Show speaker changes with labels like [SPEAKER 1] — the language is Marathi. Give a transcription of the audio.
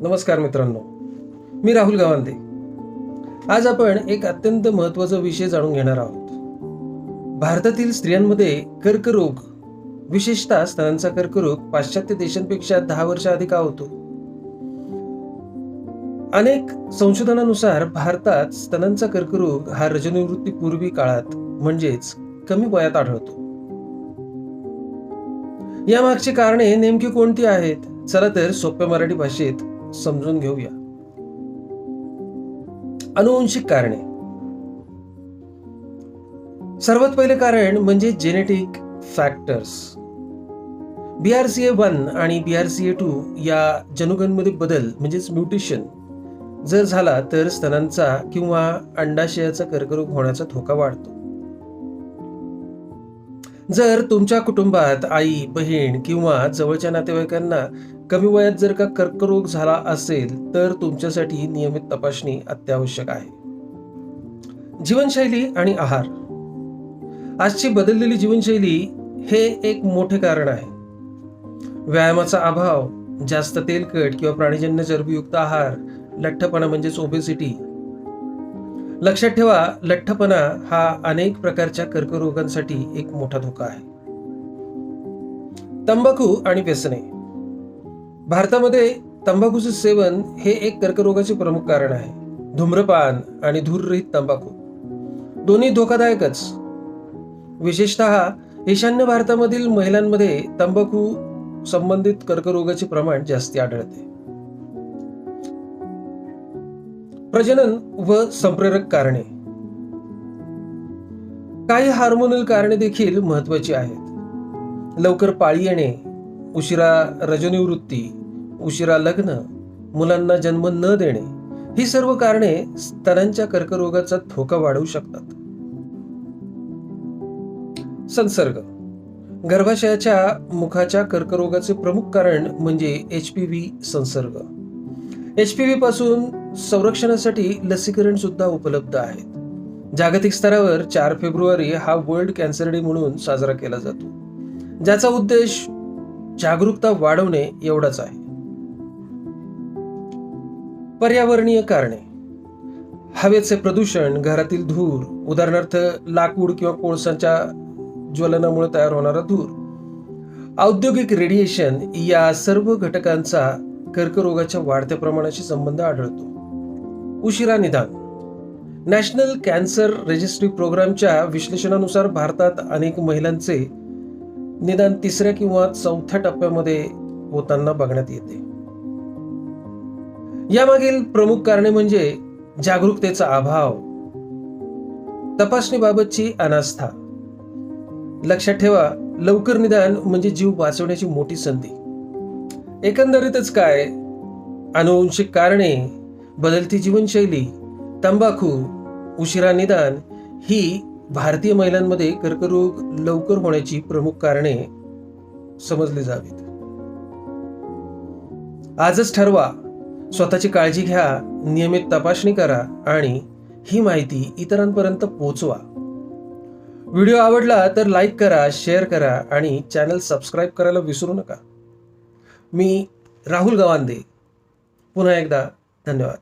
[SPEAKER 1] नमस्कार मित्रांनो, मी राहुल गावांदे. आज आपण एक अत्यंत महत्त्वाचा विषय जाणून घेणार आहोत. भारतातील स्त्रियांमध्ये कर्करोग, विशेषतः स्तनांचा कर्करोग पाश्चात्य देशांपेक्षा 10 वर्ष अधिक का होतो? अनेक संशोधनानुसार भारतात स्तनांचा कर्करोग हा रजोनिवृत्तीपूर्वी काळात म्हणजेच कमी वयात आढळतो. यामागची कारणे नेमकी कोणती आहेत? चला तर सोप्या मराठी भाषेत समजून घेऊया. अनुवंशिक कारणे. सर्वात पहिले कारण म्हणजे जेनेटिक फॅक्टर्स. BRCA1 आणि BRCA2 या जनुकांमध्ये बदल म्हणजेच म्युटेशन जर झाला तर स्तनांचा किंवा अंडाशयाचा कर्करोग होण्याचा धोका वाढतो. जर तुमच्या कुटुंबात आई, बहीण किंवा जवळच्या नातेवाईकांना कमी वयात जर का कर्करोग झाला असेल तर तुमच्यासाठी नियमित तपासणी अत्यावश्यक आहे. जीवनशैली आणि आहार. आजची बदललेली जीवनशैली हे एक मोठे कारण आहे. व्यायामाचा अभाव, जास्त तेलकट किंवा प्राणीजन्य चरबीयुक्त आहार, लठ्ठपणा म्हणजेच ओबेसिटी. लक्षात ठेवा, लठ्ठपणा हा अनेक प्रकारच्या कर्करोगांसाठी एक मोठा धोका आहे. तंबाखू आणि व्यसने. भारतामध्ये तंबाखूचे सेवन हे एक कर्करोगाचे प्रमुख कारण आहे. धूम्रपान आणि धूररहित तंबाखू दोन्ही धोकादायकच. विशेषतः ईशान्य भारतामधील महिलांमध्ये तंबाखू संबंधित कर्करोगाचे प्रमाण जास्ती आढळते. प्रजनन व संप्रेरक कारणे. काही हार्मोनल कारणे देखील महत्वाची आहेत. लवकर पाळी येणे, उशिरा रजोनिवृत्ती, उशिरा लग्न, मुलांना जन्म न देणे ही सर्व कारणे स्तनांच्या कर्करोगाचा धोका वाढवू शकतात. संसर्ग. गर्भाशयाच्या मुखाच्या कर्करोगाचे प्रमुख कारण म्हणजे HPV संसर्ग. HPV पासून संरक्षणासाठी लसीकरण सुद्धा उपलब्ध आहेत. जागतिक स्तरावर 4 फेब्रुवारी हा वर्ल्ड कॅन्सर डे म्हणून साजरा केला जातो, ज्याचा उद्देश जागरूकता वाढवणे एवढाच आहे. पर्यावरणीय कारणे. हवेचे प्रदूषण, घरातील धूर, उदाहरणार्थ लाकूड किंवा कोळसाच्या ज्वलनामुळे तयार होणारा धूर, औद्योगिक रेडिएशन या सर्व घटकांचा कर्करोगाच्या वाढत्या प्रमाणाशी संबंध आढळतो. उशिरा निदान. नॅशनल कॅन्सर रजिस्ट्री प्रोग्रामच्या विश्लेषणानुसार भारतात अनेक महिलांचे निदान 3ऱ्या किंवा 4थ्या टप्प्यामध्ये होताना बघण्यात येते. यामागील प्रमुख कारणे म्हणजे जागरूकतेचा अभाव, तपासणीबाबतची अनास्था. लक्षात ठेवा, लवकर निदान म्हणजे जीव वाचवण्याची मोठी संधी. एकंदरीतच काय, अनुवंशिक कारणे, बदलती जीवनशैली, तंबाखू, उशिरा निदान ही भारतीय महिलांमध्ये कर्करोग लवकर होण्याची प्रमुख कारणे समजली जावीत. आजच ठरवा, स्वतःची काळजी घ्या, नियमित तपासणी करा आणि ही माहिती इतरांपर्यंत पोहोचवा. व्हिडिओ आवडला तर लाईक करा, शेअर करा आणि चॅनल सबस्क्राईब करायला विसरू नका. मी राहुल गावांदे. पुन्हा एकदा धन्यवाद.